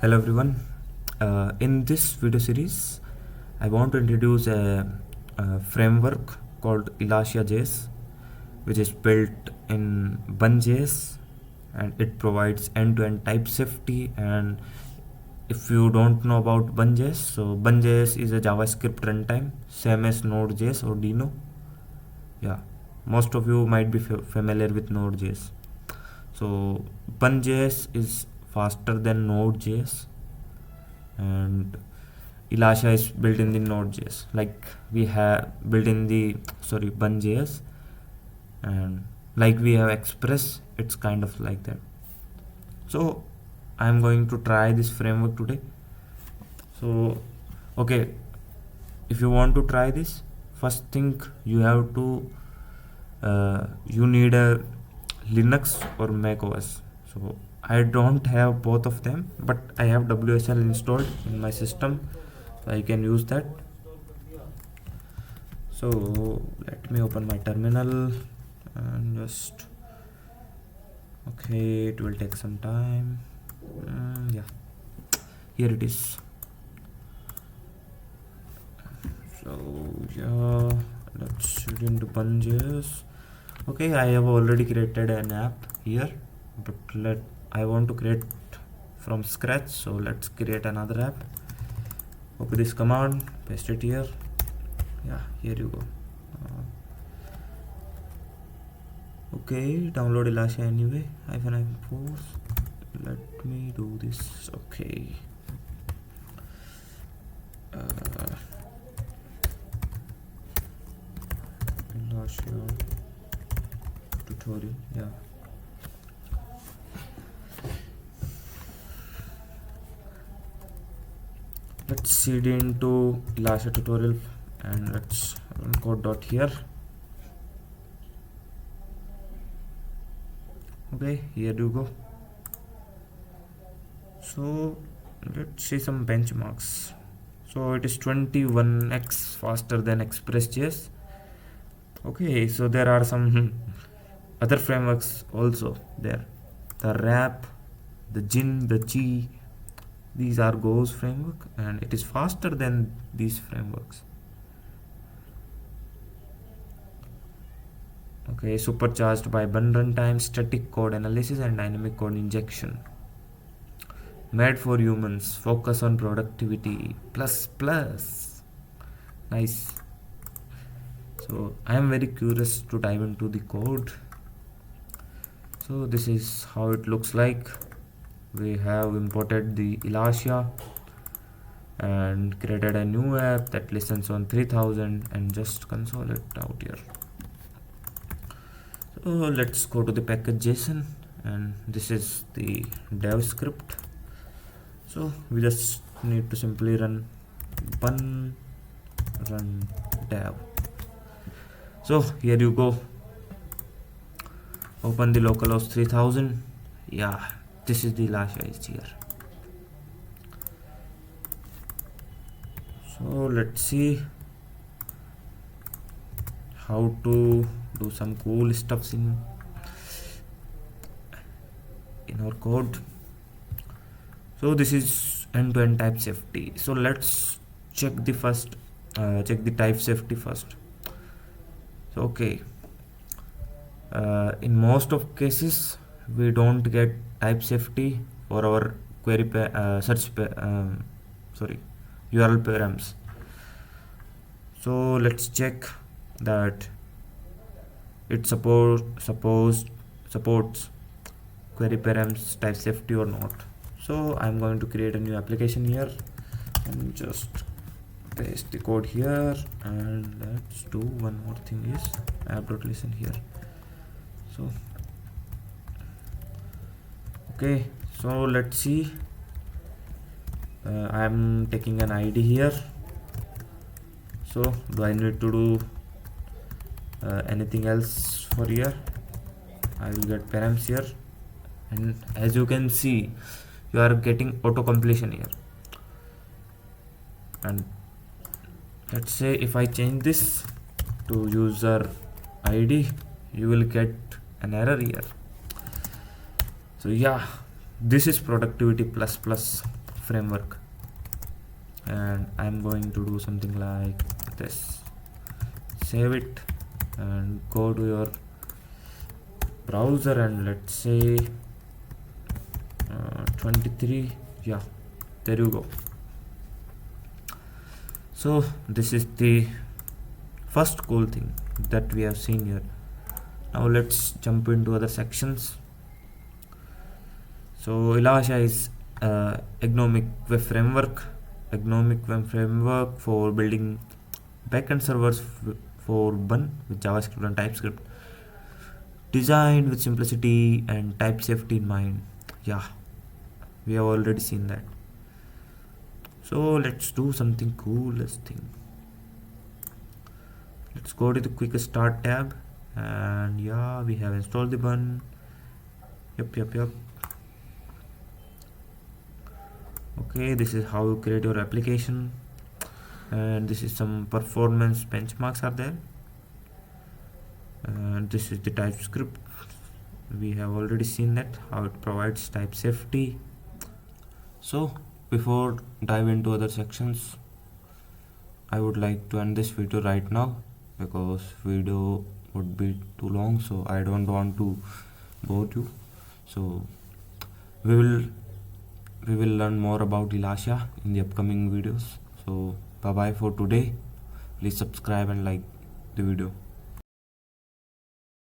Hello everyone. In this video series, I want to introduce a framework called Elasia JS, which is built in Bun.js, and it provides end-to-end type safety. And if you don't know about Bun.js, so Bun.js is a JavaScript runtime, same as Node.js or Dino. Yeah, most of you might be familiar with Node.js. So Bun.js is faster than Node.js, and Elysia is built in the Node.js. Like we have built in the Bun.js, and like we have Express, it's kind of like that. So I'm going to try this framework today. So okay, if you want to try this, first thing you have to you need a Linux or Mac OS. So I don't have both of them, but I have WSL installed in my system, so I can use that. So let me open my terminal and just okay, it will take some time. Yeah, here it is. So yeah, let's get into Bun.js. Okay, I have already created an app here, but I want to create from scratch, so let's create another app. Copy this command, paste it here. Yeah, here you go. Okay, download Elasia anyway. -force. Let me do this. Okay. Elasia tutorial. Yeah. Let's seed into Elasia tutorial and let's run code dot here. Okay, here you go. So let's see some benchmarks. So it is 21x faster than Express.js. Okay, so there are some other frameworks also there. The Wrap, the Jin, the Chi, these are Go's framework, and it is faster than these frameworks. Okay, supercharged by Bun runtime, static code analysis, and dynamic code injection. Made for humans, focus on productivity, plus. Nice. So I am very curious to dive into the code. So this is how it looks like. We have imported the Elysia and created a new app that listens on 3000 and just console it out here. So let's go to the package.json, and this is the dev script. So we just need to simply run bun run dev. So here you go. Open the localhost 3000. Yeah, this is the Elysia is here. So let's see how to do some cool stuffs in our code. So this is end-to-end type safety. So let's check the type safety first. So okay, in most of cases we don't get type safety for our query URL params. So let's check that it supports query params type safety or not. So I'm going to create a new application here and just paste the code here, and let's do one more thing is app.listen here. So okay, so let's see. I'm taking an ID here. So do I need to do anything else for here? I will get params here, and as you can see, you are getting auto completion here. And let's say if I change this to user ID, you will get an error here. So yeah, this is productivity plus. framework, and I'm going to do something like this. Save it and go to your browser, and let's say 23. Yeah, there you go. So this is the first cool thing that we have seen here. Now let's jump into other sections. So Elysia is ergonomic web framework for building backend servers for Bun with JavaScript and TypeScript, designed with simplicity and type safety in mind. Yeah, we have already seen that. So let's do something cool. Let's go to the quick start tab, and yeah, we have installed the Bun. Yep. Okay, this is how you create your application, and this is some performance benchmarks are there, and this is the TypeScript. We have already seen that how it provides type safety. So before dive into other sections, I would like to end this video right now because video would be too long, so I don't want to bore you. So we will learn more about Elysia in the upcoming videos. So bye bye for today. Please subscribe and like the video.